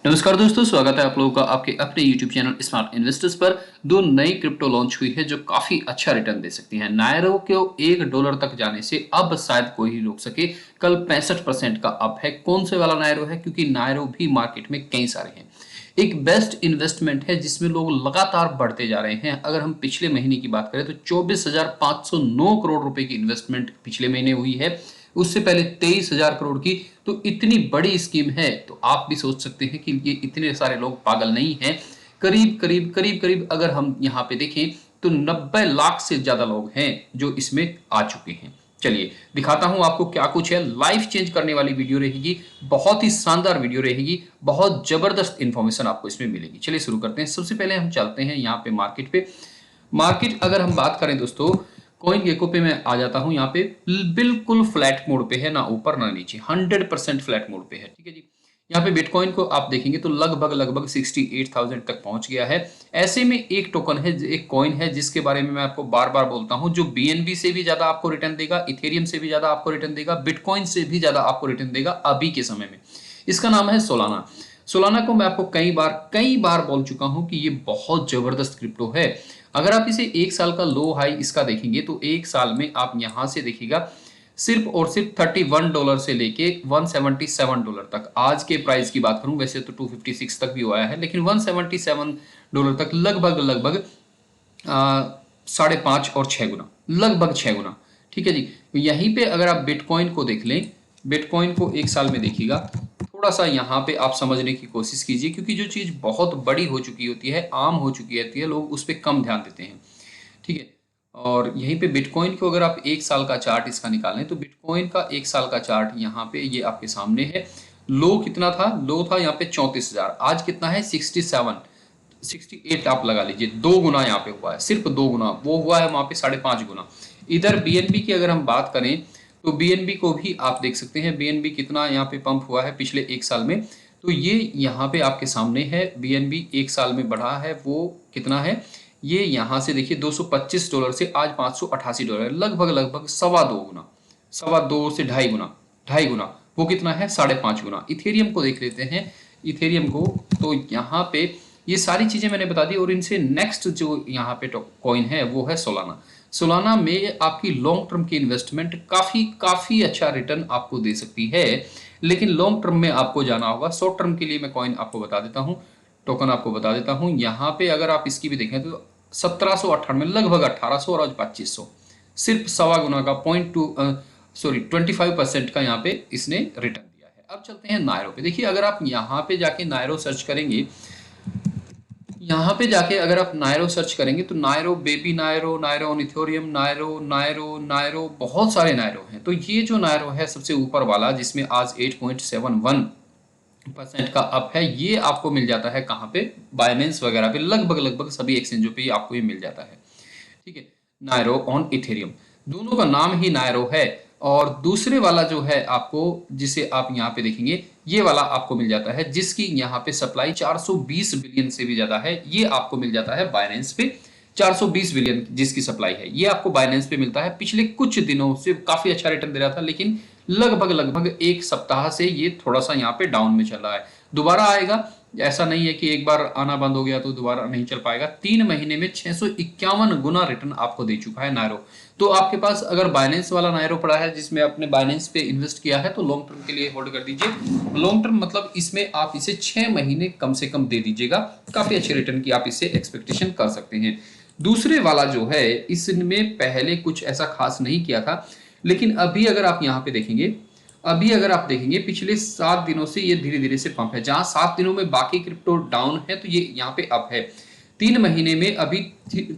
नमस्कार दोस्तों, स्वागत है आप लोगों का आपके अपने YouTube चैनल स्मार्ट इन्वेस्टर्स पर। दो नई क्रिप्टो लॉन्च हुई है जो काफी अच्छा रिटर्न दे सकती हैं। नायरो को $1 तक जाने से अब शायद कोई ही रोक सके। कल 65% का अप है। कौन से वाला नायरो है, क्योंकि नायरो भी मार्केट में कई सारे हैं। एक बेस्ट इन्वेस्टमेंट है जिसमें लोग लगातार बढ़ते जा रहे हैं। अगर हम पिछले महीने की बात करें तो 24,509 करोड़ रुपए की इन्वेस्टमेंट पिछले महीने हुई है। उससे पहले 23,000 करोड़ की। तो इतनी बड़ी स्कीम है तो आप भी सोच सकते हैं कि ये इतने सारे लोग पागल नहीं हैं। करीब अगर हम यहाँ पे देखें तो 90 लाख से ज्यादा लोग हैं जो इसमें आ चुके हैं। चलिए दिखाता हूं आपको क्या कुछ है। लाइफ चेंज करने वाली वीडियो रहेगी, बहुत ही शानदार वीडियो रहेगी, बहुत जबरदस्त इंफॉर्मेशन आपको इसमें मिलेगी। चलिए शुरू करते हैं। सबसे पहले हम चलते हैं यहाँ पे मार्केट पे। मार्केट अगर हम बात करें दोस्तों, कॉइन गेको पे मैं आ जाता हूं। यहाँ पे बिल्कुल फ्लैट मोड पे है, ना ऊपर ना नीचे, 100% फ्लैट मोड पे है। ठीक है जी। यहाँ पे बिटकॉइन को आप देखेंगे तो लगभग 68,000 तक पहुंच गया है। ऐसे में एक टोकन है, एक कॉइन है जिसके बारे में मैं आपको बार बार बोलता हूं, जो बीएनबी से भी ज्यादा आपको रिटर्न देगा, इथेरियम से भी ज्यादा आपको रिटर्न देगा, बिटकॉइन से भी ज्यादा आपको रिटर्न देगा अभी के समय में। इसका नाम है सोलाना। सोलाना को मैं आपको कई बार बोल चुका हूं कि ये बहुत जबरदस्त क्रिप्टो है। अगर आप इसे एक साल का लो हाई इसका देखेंगे तो एक साल में आप यहां से देखिएगा सिर्फ और सिर्फ $31 से लेके $177 तक। आज के प्राइस की बात करूं, वैसे तो 256 तक भी हुआ है, लेकिन $177 तक लगभग 5.5 और 6 गुना, लगभग 6 गुना। ठीक है जी। तो यहीं पे अगर आप बिटकॉइन को देख लें, बिटकॉइन को एक साल में देखिएगा, थोड़ा सा यहाँ पे आप समझने की कोशिश कीजिए, क्योंकि जो चीज बहुत बड़ी हो चुकी होती है, आम हो चुकी होती है, लोग उस पर कम ध्यान देते हैं। ठीक है। और यहीं पे बिटकॉइन को अगर आप एक साल का चार्ट इसका निकालें तो बिटकॉइन का एक साल का चार्ट यहाँ पे ये आपके सामने है। लो कितना था? लो था यहाँ पे 34,000। आज कितना है? 68 आप लगा लीजिए। 2 गुना यहाँ पे हुआ है, सिर्फ 2 गुना। वो हुआ है वहां पे 5.5 गुना। इधर बीएनबी की अगर हम बात करें तो बीएनबी को भी आप देख सकते हैं। बीएनबी कितना यहाँ पे पंप हुआ है पिछले एक साल में, तो ये यहाँ पे आपके सामने है। बीएनबी एक साल में बढ़ा है, वो कितना है? ये यहाँ से देखिए $225 से आज $588, लगभग 2.25 गुना, 2.25 से 2.5 गुना, 2.5 गुना। वो कितना है? 5.5 गुना। इथेरियम को देख लेते हैं। इथेरियम को तो यहाँ पे ये सारी चीजें मैंने बता दी, और इनसे नेक्स्ट जो यहाँ पे कॉइन है वो है सोलाना। सोलाना में आपकी लॉन्ग टर्म की इन्वेस्टमेंट काफी अच्छा रिटर्न आपको दे सकती है, लेकिन लॉन्ग टर्म में आपको जाना होगा। शॉर्ट टर्म के लिए मैं कॉइन आपको बता देता हूँ, टोकन आपको बता देता हूँ। यहाँ पे अगर आप इसकी भी देखें तो 1798, लगभग 1800, और आज 2500, सिर्फ 2.25 गुना का 25% का यहाँ पे इसने रिटर्न दिया है। अब चलते हैं नायरो पे। देखिए अगर आप यहाँ पे जाके नायरो सर्च करेंगे, यहाँ पे जाके अगर आप नायरो सर्च करेंगे तो नायरो बेबी, नायरो, नायरो ऑन इथेरियम, नायरो नायरो नायरो, बहुत सारे नायरो हैं। तो ये जो नायरो है सबसे ऊपर वाला, जिसमें आज 8.71% का अप है, ये आपको मिल जाता है कहाँ पे? बाइनेंस वगैरह पे, लगभग सभी एक्सचेंजों पे आपको ये मिल जाता है। ठीक है। नायरो ऑन इथेरियम, दोनों का नाम ही नायरो है। और दूसरे वाला जो है आपको, जिसे आप यहाँ पे देखेंगे, ये वाला आपको मिल जाता है, जिसकी यहाँ पे सप्लाई 420 बिलियन से भी ज्यादा है। ये आपको मिल जाता है बाइनेंस पे, 420 बिलियन जिसकी सप्लाई है, ये आपको बाइनेंस पे मिलता है। पिछले कुछ दिनों से काफी अच्छा रिटर्न दे रहा था, लेकिन लगभग एक सप्ताह से ये थोड़ा सा यहाँ पे डाउन में चल रहा है। दोबारा आएगा, ऐसा नहीं है कि एक बार आना बंद हो गया तो दोबारा नहीं चल पाएगा। 3 महीने में 651 गुना रिटर्न आपको दे चुका है नायरो। तो आपके पास अगर बाइनेंस वाला नायरो पड़ा है, जिसमें आपने बाइनेंस पे इन्वेस्ट किया है, तो लॉन्ग टर्म के लिए होल्ड कर दीजिए। लॉन्ग टर्म मतलब इसमें आप इसे 6 महीने कम से कम दे दीजिएगा। काफी अच्छे रिटर्न की आप इससे एक्सपेक्टेशन कर सकते हैं। दूसरे वाला जो है, इसमें पहले कुछ ऐसा खास नहीं किया था, लेकिन अभी अगर आप देखेंगे पिछले 7 दिनों से ये धीरे धीरे से पंप है। जहां 7 दिनों में बाकी क्रिप्टो डाउन है, तो ये यहाँ पे अप है। 3 महीने में अभी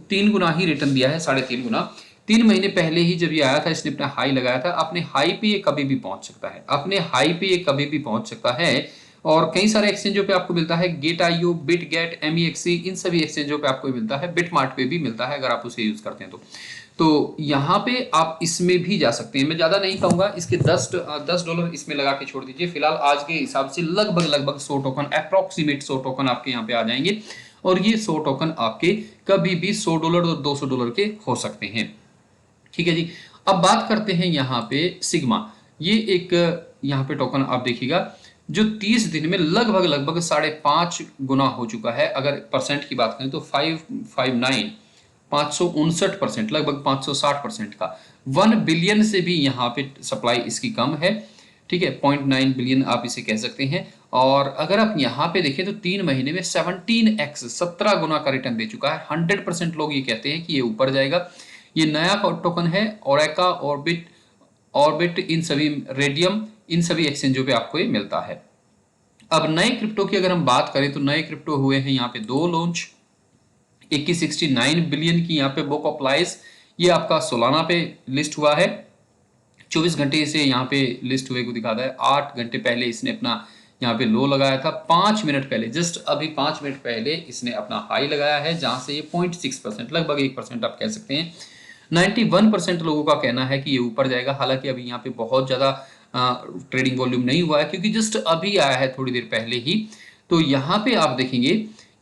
3 गुना ही रिटर्न दिया है, 3.5 गुना। 3 महीने पहले ही जब ये आया था, इसने अपना हाई लगाया था। अपने हाई पे ये कभी भी पहुंच सकता है, अपने हाई पे ये कभी भी पहुंच सकता है। और कई सारे एक्सचेंजों पे आपको मिलता है, Gate IO, Bitget, MEXC, इन सभी एक्सचेंजों पे आपको मिलता है। बिटमार्ट पे भी मिलता है अगर आप उसे यूज करते हैं तो यहाँ पे आप इसमें भी जा सकते हैं। मैं ज्यादा नहीं कहूंगा, इसके $10 इसमें लगा के छोड़ दीजिए। फिलहाल आज के हिसाब से लगभग 100 टोकन, अप्रोक्सीमेट 100 टोकन आपके यहाँ पे आ जाएंगे, और ये 100 टोकन आपके कभी भी $100 और $200 के हो सकते हैं। ठीक है जी। अब बात करते हैं यहाँ पे सिग्मा। ये एक यहाँ पे टोकन आप देखिएगा, जो 30 दिन में लगभग लगभग 5.5 गुना हो चुका है। अगर परसेंट की बात करें तो 559 559% लगभग 560% का 1 बिलियन से भी यहाँ पे सप्लाई इसकी कम है। ठीक है, 0.9 बिलियन आप इसे कह सकते हैं। और अगर आप यहाँ पे देखें तो 3 महीने में 17x 17 गुना का रिटर्न दे चुका है। 100% लोग ये कहते हैं कि ये ऊपर जाएगा। ये नया टोकन है ओरेका ऑर्बिट ऑर्बिट इन सभी रेडियम इन सभी एक्सचेंजों पे आपको ये मिलता है। अब नए क्रिप्टो की अगर हम बात करें तो नए क्रिप्टो हुए हैं यहाँ पे 2 लॉन्च। एक की 69 बिलियन की यहाँ पे बुक ऑफ लाइस, ये आपका सोलाना पे लिस्ट हुआ है। 24 घंटे से यहाँ पे लिस्ट हुए को दिखाता है। 8 घंटे पहले इसने अपना यहाँ पे लो लगाया था। 5 मिनट पहले, जस्ट अभी 5 मिनट पहले इसने अपना हाई लगाया है, जहां से ये 0.6% लगभग 1% आप कह सकते हैं। 91% लोगों का कहना है कि ये ऊपर जाएगा। हालांकि अभी यहाँ पे बहुत ज्यादा ट्रेडिंग वॉल्यूम नहीं हुआ है, क्योंकि जस्ट अभी आया है थोड़ी देर पहले ही। तो यहाँ पे आप देखेंगे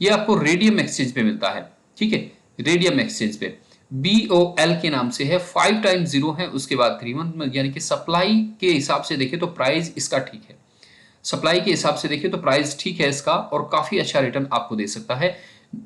ये आपको रेडियम एक्सचेंज पे मिलता है। ठीक है, रेडियम एक्सचेंज पे BOL के नाम से है। 5 टाइम 0 है, उसके बाद 3 यानी कि सप्लाई के हिसाब से देखें तो प्राइस इसका ठीक है। सप्लाई के हिसाब से देखिए तो प्राइस ठीक है इसका, और काफी अच्छा रिटर्न आपको दे सकता है।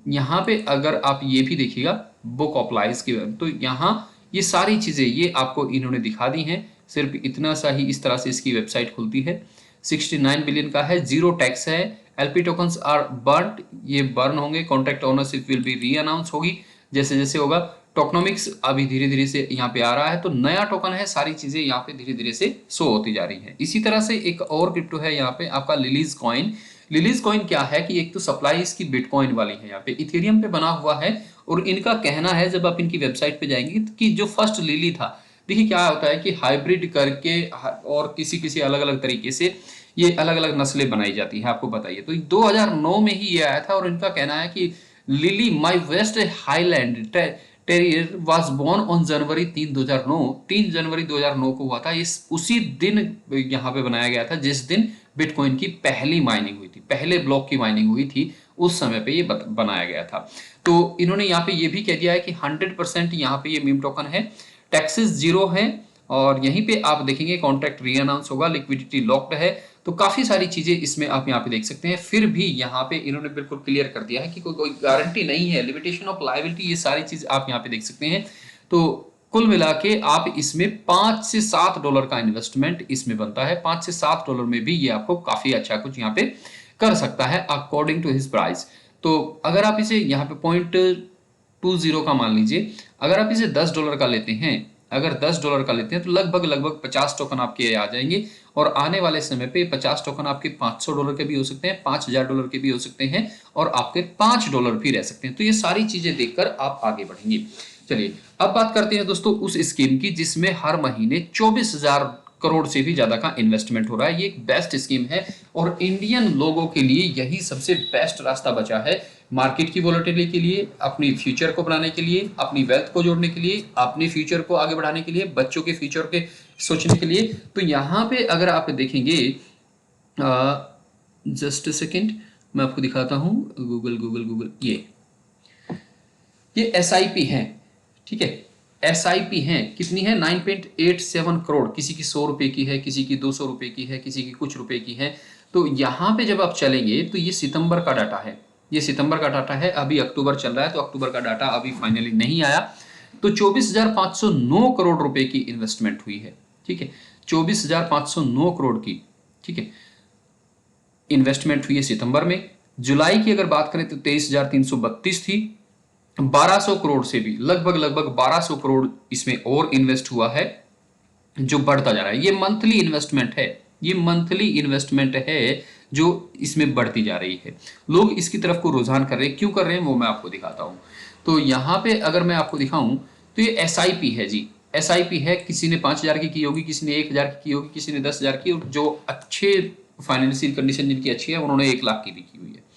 यहाँ पे अगर आप ये भी देखिएगा बुक ऑफ लाइस की, तो यहाँ ये सारी चीजें ये आपको इन्होंने दिखा दी हैं। सिर्फ इतना सा ही इस तरह से इसकी वेबसाइट खुलती है। 69 बिलियन का है, 0 टैक्स है। LP टोकन्स आर बर्न, ये बर्न होंगे। कॉन्ट्रैक्ट ओनरशिप विल बी री अनाउंस होगी जैसे जैसे होगा। टोकनोमिक्स अभी धीरे धीरे से यहाँ पे आ रहा है, तो नया टोकन है, सारी चीजें यहाँ पे धीरे धीरे से शो होती जा रही है। इसी तरह से एक और क्रिप्टो है यहाँ पे आपका लिलीज कॉइन। लिलीज कॉइन क्या है कि एक तो सप्लाई इसकी बिटकॉइन वाली है, यहाँ पे इथेरियम पे बना हुआ है। और इनका कहना है, जब आप इनकी वेबसाइट पे जाएंगे, कि जो फर्स्ट लिली था, देखिए क्या होता है कि हाइब्रिड करके और किसी किसी अलग अलग तरीके से ये अलग अलग नस्लें बनाई जाती हैं, आपको बताइए। तो 2009 में ही ये आया था, और इनका कहना है कि Lily my West Highland terrier was born on January 3 2009। 3 जनवरी 2009 को हुआ था। इस उसी दिन यहाँ पे बनाया गया था जिस दिन बिटकॉइन की पहली माइनिंग हुई थी, पहले ब्लॉक की माइनिंग हुई थी, उस समय पे ये बनाया गया था। तो इन्होंने यहाँ पे ये भी कह दिया है कि 100% यहाँ पे ये मीम टोकन है, टैक्सेस 0 है। और यहीं पे आप देखेंगे कॉन्ट्रैक्ट री अनाउंस होगा, लिक्विडिटी लॉक्ड है। तो काफी सारी चीजें इसमें आप यहाँ पे देख सकते हैं। फिर भी यहाँ पे इन्होंने बिल्कुल क्लियर कर दिया है कि कोई गारंटी नहीं है, लिमिटेशन ऑफ लायबिलिटी, ये सारी चीज आप यहाँ पे देख सकते हैं। तो कुल मिला के आप इसमें $5 से $7 का इन्वेस्टमेंट इसमें बनता है। $5 से $7 में भी ये आपको काफी अच्छा कुछ यहाँ पे कर सकता है अकॉर्डिंग टू हिज प्राइस। तो अगर आप इसे यहाँ पे 0.20 का मान लीजिए, अगर आप इसे $10 का लेते हैं, अगर $10 का लेते हैं तो लगभग लगभग 50 टोकन आपके आ जाएंगे। और आने वाले समय पे 50 टोकन आपके $500 के भी हो सकते हैं, $5000 के भी हो सकते हैं, और आपके $5 भी रह सकते हैं। तो ये सारी चीजें देखकर आप आगे बढ़ेंगे। चलिए अब बात करते हैं दोस्तों उस स्कीम की जिसमें हर महीने 24,000 करोड़ से भी ज्यादा का इन्वेस्टमेंट हो रहा है। ये एक बेस्ट स्कीम है, और इंडियन लोगों के लिए यही सबसे बेस्ट रास्ता बचा है मार्केट की वोलेटिलिटी के लिए, अपनी फ्यूचर को बनाने के लिए, अपनी वेल्थ को जोड़ने के लिए, अपने फ्यूचर को आगे बढ़ाने के लिए, बच्चों के फ्यूचर के सोचने के लिए। तो यहाँ पे अगर आप देखेंगे, जस्ट सेकेंड मैं आपको दिखाता हूँ, गूगल गूगल गूगल, ये SIP है। ठीक है, SIP है, कितनी है? 9.87 करोड़। किसी की 100 रुपए की है, किसी की 200 रुपए की है, किसी की कुछ रुपए की है। तो यहाँ पे जब आप चलेंगे तो ये सितंबर का डाटा है, ये सितंबर का डाटा है। अभी अक्टूबर चल रहा है, तो अक्टूबर का डाटा अभी फाइनली नहीं आया। तो 24,509 करोड़ रुपए की इन्वेस्टमेंट हुई है। ठीक है, 24,509 करोड़ की, ठीक है, इन्वेस्टमेंट हुई है सितंबर में। जुलाई की अगर बात करें तो 23,332 थी। 1200 करोड़ से भी लगभग लगभग 1200 करोड़ इसमें और इन्वेस्ट हुआ है, जो बढ़ता जा रहा है। ये मंथली इन्वेस्टमेंट है, ये मंथली इन्वेस्टमेंट है जो इसमें बढ़ती जा रही है। लोग इसकी तरफ को रुझान कर रहे हैं, क्यों कर रहे हैं वो मैं आपको दिखाता हूं। तो यहां पे अगर मैं आपको दिखाऊं तो ये SIP है जी, SIP है। किसी ने 5,000 की होगी, किसी ने 1,000 की होगी, किसी ने 10,000 की, और जो अच्छे फाइनेंशियल कंडीशन जिनकी अच्छी है उन्होंने 1 लाख की भी की हुई है।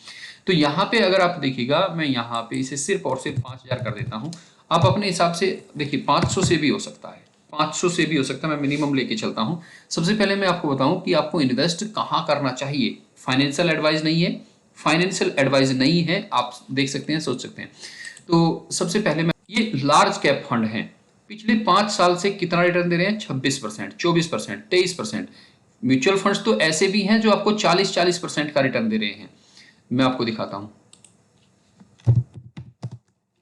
तो यहाँ पे अगर आप देखिएगा, मैं यहाँ पे इसे सिर्फ और सिर्फ 5,000 कर देता हूँ। आप अपने हिसाब से देखिए, 500 से भी हो सकता है, 500 से भी हो सकता है, मैं मिनिमम लेके चलता हूँ। सबसे पहले मैं आपको बताऊं कि आपको इन्वेस्ट कहाँ करना चाहिए। फाइनेंशियल एडवाइस नहीं है, फाइनेंशियल एडवाइस नहीं है, आप देख सकते हैं, सोच सकते हैं। तो सबसे पहले मैं, ये लार्ज कैप फंड है। पिछले 5 साल से कितना रिटर्न दे रहे हैं? 26%, 24%, 23%। म्यूचुअल फंड्स तो ऐसे भी हैं जो आपको 40-40% का रिटर्न दे रहे हैं। मैं आपको दिखाता हूं,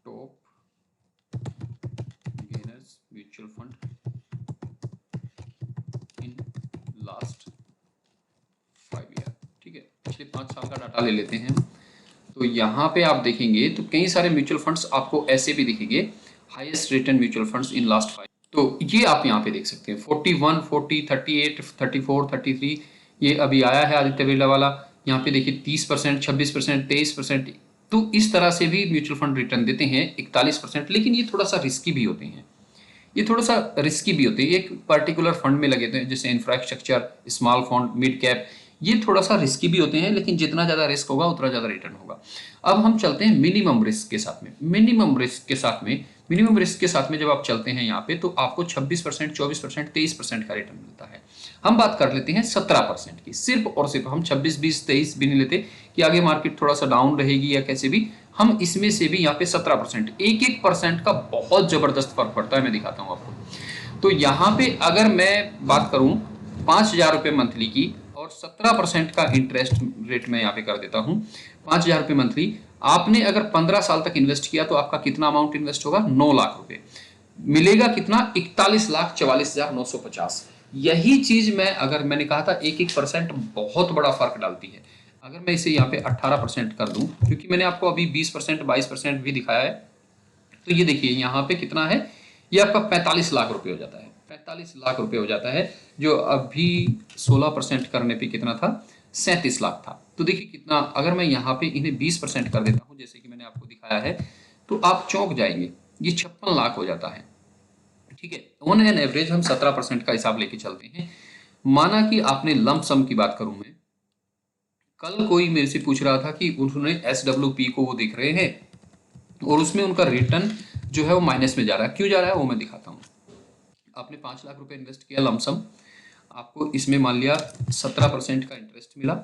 top gainers mutual fund in last 5 year. ठीक है, पिछले 5 साल का डाटा ले लेते हैं। तो यहाँ पे आप देखेंगे तो कई सारे म्यूचुअल फंड्स आपको ऐसे भी दिखेंगे, highest return mutual funds in last 5। तो ये आप यहाँ पे देख सकते हैं 41, 40, 38, 34, 33, ये अभी आया है आदित्य बिरला वाला। यहाँ पे देखिए 30%, 26%, 23%। तो इस तरह से भी म्यूचुअल फंड रिटर्न देते हैं 41%, लेकिन ये थोड़ा सा रिस्की भी होते हैं। ये थोड़ा सा रिस्की भी होते हैं, एक पर्टिकुलर फंड में लगे थे जैसे infrastructure, small fund, mid cap, ये थोड़ा सा रिस्की भी होते हैं, लेकिन जितना ज़्यादा रिस्क होगा उतना ज़्यादा रिटर्न होगा। अब हम चलते हैं मिनिमम रिस्क के साथ में। मिनिमम रिस्क के साथ में जब आप चलते हैं यहाँ पे तो आपको 26%, 24%, 23% का रिटर्न मिलता है। हम बात कर लेते हैं 17% की, सिर्फ और सिर्फ हम 26, 20, 23 भी नहीं लेते कि आगे मार्केट थोड़ा सा डाउन रहेगी या कैसे भी, हम इसमें से भी यहाँ पे 17%, 1-1% का बहुत जबरदस्त फर्क पड़ता है। मैं दिखाता हूँ आपको। तो यहाँ पे अगर मैं बात करूँ 5,000 रुपये मंथली की और 17% का इंटरेस्ट रेट में यहाँ पे कर देता हूँ, 5,000 रुपये मंथली, आपने अगर 15 साल तक इन्वेस्ट किया तो आपका कितना अमाउंट इन्वेस्ट होगा? 9 लाख रुपए मिलेगा। कितना? 41,44,950। यही चीज मैं, अगर मैंने कहा था 1-1% बहुत बड़ा फर्क डालती है। अगर मैं इसे यहाँ पे 18% कर दूं, क्योंकि मैंने आपको अभी 20%, 22% भी दिखाया है, तो ये देखिए यहाँ पे कितना है, ये आपका 45 लाख रुपए हो जाता है। 45 लाख रुपए हो जाता है, जो अभी 16% करने पे कितना था? 37 लाख था। तो देखिए कितना, अगर मैं यहाँ पे इन्हें 20% कर देता हूँ जैसे कि मैंने आपको दिखाया है, तो आप चौंक जाएंगे, ये 56 लाख हो जाता है। ठीक है, ऑन एन एवरेज हम 17% का हिसाब लेके चलते हैं। माना कि आपने लंप सम की बात करूं मैं, कल कोई मेरे से पूछ रहा था कि उन्होंने SWP को वो देख रहे हैं और उसमें उनका रिटर्न जो है वो माइनस में जा रहा है। क्यों जा रहा है वो मैं दिखाता हूँ। आपने 5 लाख रुपए इन्वेस्ट किया लमसम, आपको इसमें मान लिया 17% का इंटरेस्ट मिला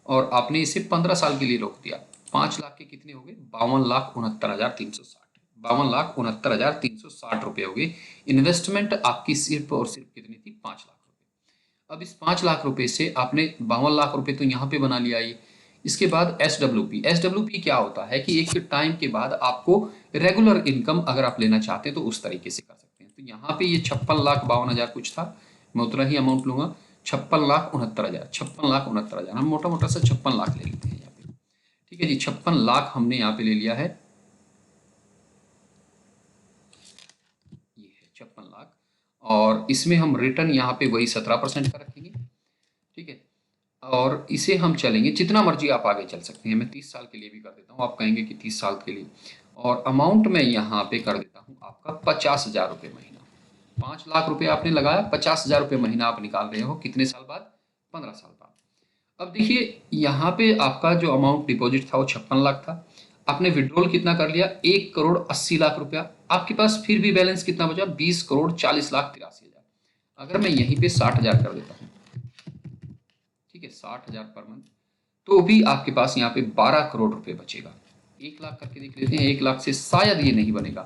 और आपने इसे 15 साल के लिए रोक दिया। 5 लाख के कितने हो गए? 52,69,360। 52,69,360 रुपए हो गए। इन्वेस्टमेंट आपकी सिर्फ और सिर्फ कितनी थी? 5 लाख रुपए। अब इस 5 लाख रुपए से आपने 52 लाख रुपए तो यहाँ पे बना लिया। ये इसके बाद SWP क्या होता है कि एक टाइम के बाद आपको रेगुलर इनकम अगर आप लेना चाहते हैं तो उस तरीके से कर सकते हैं। तो यहाँ पे ये 56,52,000 कुछ था, मैं उतना ही अमाउंट लूंगा, 56,69,000, 56,69,000, हम मोटा मोटा सा 56 लाख ले लेते हैं यहाँ पे। ठीक है जी, 56 लाख हमने यहाँ पे ले लिया है, ये है 56 लाख, और इसमें हम रिटर्न यहाँ पे वही 17% का रखेंगे। ठीक है, और इसे हम चलेंगे जितना मर्जी आप आगे चल सकते हैं। मैं 30 साल के लिए भी कर देता हूँ, आप कहेंगे कि 30 साल के लिए, और अमाउंट मैं यहाँ पे कर देता हूँ आपका 50,000 रुपये महीना। 5 लाख रुपए आपने लगाया, 50,000 रुपये महीना आप निकाल रहे हो कितने साल बाद? 15 साल बाद। अब देखिए यहाँ पे आपका जो अमाउंट डिपॉजिट था वो 56 लाख था, आपने विड्रॉल कितना कर लिया? 1,80,00,000 रुपया। आपके पास फिर भी बैलेंस कितना बचा? 20,40,83,000। अगर मैं यहीं पे 60,000 कर देता हूँ, ठीक है, 60,000 पर मंथ, तो भी आपके पास यहाँ पे 12 करोड़ रुपए बचेगा। 1 लाख करके देख लेते हैं। 1 लाख से शायद ये नहीं बनेगा,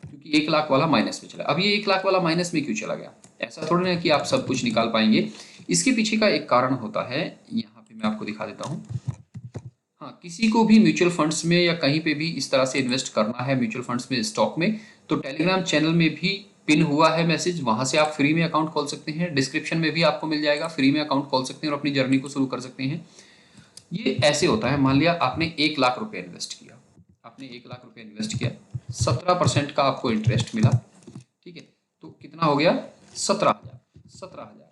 क्योंकि 1 लाख वाला माइनस में चला। अब ये 1 लाख वाला माइनस में क्यों चला गया? ऐसा थोड़ी ना कि आप सब कुछ निकाल पाएंगे, इसके पीछे का एक कारण होता है, यहाँ पे मैं आपको दिखा देता हूँ। हाँ, किसी को भी म्यूचुअल फंड्स में या कहीं पे भी इस तरह से इन्वेस्ट करना है, म्यूचुअल फंड्स में, स्टॉक में, तो टेलीग्राम चैनल में भी पिन हुआ है मैसेज, वहां से आप फ्री में अकाउंट खोल सकते हैं। डिस्क्रिप्शन में भी आपको मिल जाएगा, फ्री में अकाउंट खोल सकते हैं और अपनी जर्नी को शुरू कर सकते हैं। ये ऐसे होता है, मान लिया आपने 1 लाख रुपए इन्वेस्ट किया, आपने 1 लाख रुपए इन्वेस्ट किया, 17% का आपको इंटरेस्ट मिला। ठीक है, तो कितना हो गया? 17,000। 17,000।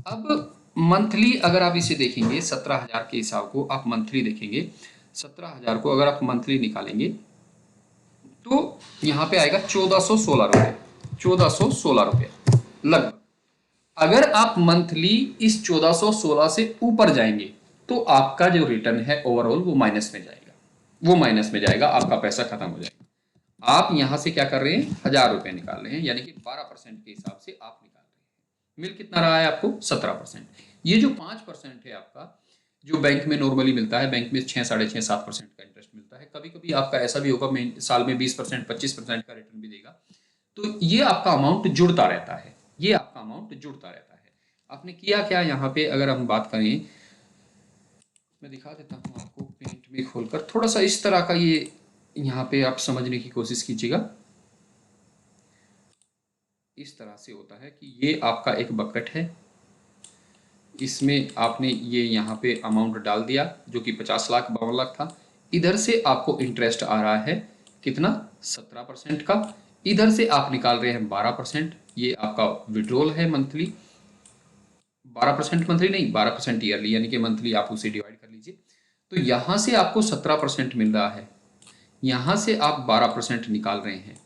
अब मंथली अगर आप इसे देखेंगे, 17,000 के हिसाब को आप मंथली देखेंगे, 17,000 को अगर आप मंथली निकालेंगे तो यहाँ पे आएगा 1,416 रुपये, 1,416 रुपये लगभग। अगर आप मंथली इस 1,416 से ऊपर जाएंगे तो आपका जो रिटर्न है ओवरऑल वो माइनस में जाएगा, वो माइनस में जाएगा, आपका पैसा खत्म हो जाएगा। आप यहां से क्या कर रहे हैं? 1,000 रुपए निकाल रहे हैं, यानी कि 12% के हिसाब से आप निकाल रहे हैं। मिल कितना रहा है आपको? 17%। ये जो 5% है आपका, जो बैंक में नॉर्मली मिलता है, बैंक में 6, 6.5, 7% का इंटरेस्ट मिलता है, कभी कभी आपका ऐसा भी होगा साल में 20%, 25% का रिटर्न भी देगा। तो ये आपका अमाउंट जुड़ता रहता है, ये आपका अमाउंट जुड़ता रहता है। आपने किया क्या यहाँ पे, अगर हम बात करें, मैं दिखा देता हूँ आपको पेंट में खोलकर, थोड़ा सा इस तरह का ये यहाँ पे आप समझने की कोशिश कीजिएगा। इस तरह से होता है कि ये आपका एक बकेट है, इसमें आपने ये यहाँ पे अमाउंट डाल दिया जो कि 50 लाख 52 लाख था। इधर से आपको इंटरेस्ट आ रहा है कितना, 17% का। इधर से आप निकाल रहे हैं 12%, ये आपका विड्रॉल है मंथली। 12% मंथली नहीं, 12% ईयरली, यानी कि मंथली आप उसे डिवाइड कर लीजिए। तो यहाँ से आपको 17% मिल रहा है, यहाँ से आप 12% निकाल रहे हैं।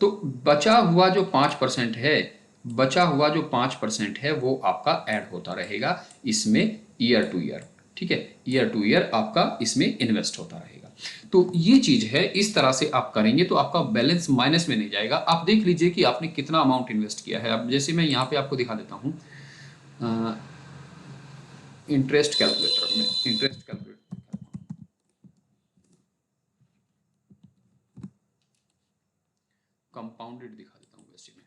तो बचा हुआ जो 5% है, बचा हुआ जो 5% है वो आपका ऐड होता रहेगा इसमें ईयर टू ईयर। ठीक है, ईयर टू ईयर आपका इसमें इन्वेस्ट होता रहेगा। तो ये चीज है, इस तरह से आप करेंगे तो आपका बैलेंस माइनस में नहीं जाएगा। आप देख लीजिए कि आपने कितना अमाउंट इन्वेस्ट किया है। अब जैसे मैं यहाँ पे आपको दिखा देता हूँ इंटरेस्ट कैलकुलेटर में, इंटरेस्ट कैलकुलेटर कंपाउंडेड दिखा देता हूँ वैसे में।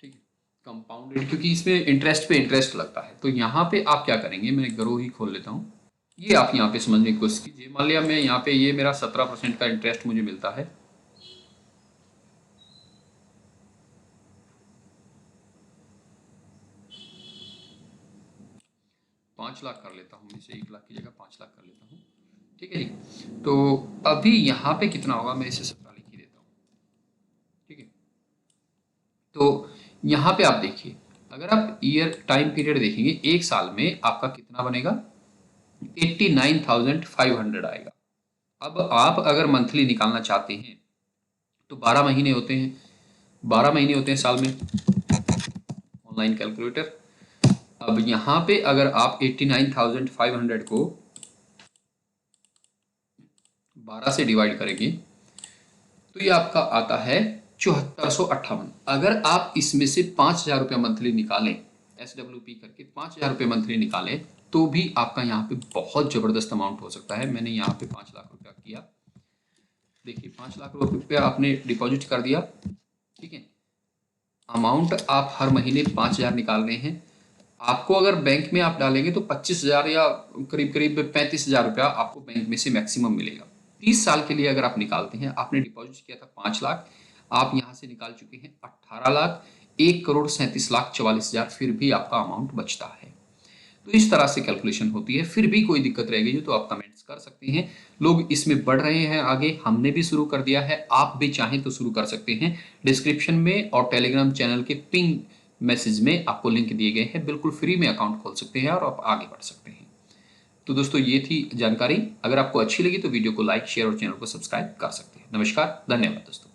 ठीक है, कंपाउंडेड, क्योंकि इसमें इंटरेस्ट पे इंटरेस्ट लगता है। तो यहाँ पे आप क्या करेंगे, मैं ग्रो ही खोल लेता हूँ। ये आप यहाँ पे समझने की कोशिश कीजिए। मान लिया मैं यहाँ पे, ये मेरा 17% का इंटरेस्ट मुझे मिलता है। पाँच लाख कर लेता हूँ, मैं इसे 1 लाख की जगह 5 लाख कर लेता हूँ। ठीक है जी। तो अभी यहाँ पे कितना होगा, मैं इसे 17 लिख ही देता हूँ। ठीक है, तो यहाँ पे आप देखिए, अगर आप ईयर टाइम पीरियड देखेंगे, एक साल में आपका कितना बनेगा, 89,500 आएगा। अब आप अगर मंथली निकालना चाहते हैं तो 12 महीने होते हैं, 12 महीने होते हैं साल में, ऑनलाइन कैलकुलेटर। अब यहाँ पे अगर आप 89,500 को 12 से डिवाइड करेंगे तो ये आपका आता है 7458। अगर आप इसमें से 5,000 रुपया मंथली निकालें, SWP करके 5,000 रुपये मंथली निकालें, तो भी आपका यहाँ पे बहुत जबरदस्त अमाउंट हो सकता है। मैंने यहाँ पे 5 लाख रुपया किया, देखिए 5 लाख रुपया आपने डिपॉजिट कर दिया। ठीक है, अमाउंट आप हर महीने 5,000 निकाल रहे हैं। आपको अगर बैंक में आप डालेंगे तो 25,000 या करीब करीब 35,000 रुपया आपको बैंक में से मैक्सिमम मिलेगा। 30 साल के लिए अगर आप निकालते हैं, आपने डिपॉजिट किया था 5 लाख, आप यहाँ से निकाल चुके हैं 18 लाख, 1,37,44,000, फिर भी आपका अमाउंट बचता है। तो इस तरह से कैलकुलेशन होती है। फिर भी कोई दिक्कत रह गई तो आप कमेंट्स कर सकते हैं। लोग इसमें बढ़ रहे हैं आगे, हमने भी शुरू कर दिया है, आप भी चाहें तो शुरू कर सकते हैं। डिस्क्रिप्शन में और टेलीग्राम चैनल के पिंग मैसेज में आपको लिंक दिए गए हैं, बिल्कुल फ्री में अकाउंट खोल सकते हैं और आप आगे बढ़ सकते हैं। तो दोस्तों ये थी जानकारी। अगर आपको अच्छी लगी तो वीडियो को लाइक, शेयर और चैनल को सब्सक्राइब कर सकते हैं। नमस्कार, धन्यवाद दोस्तों।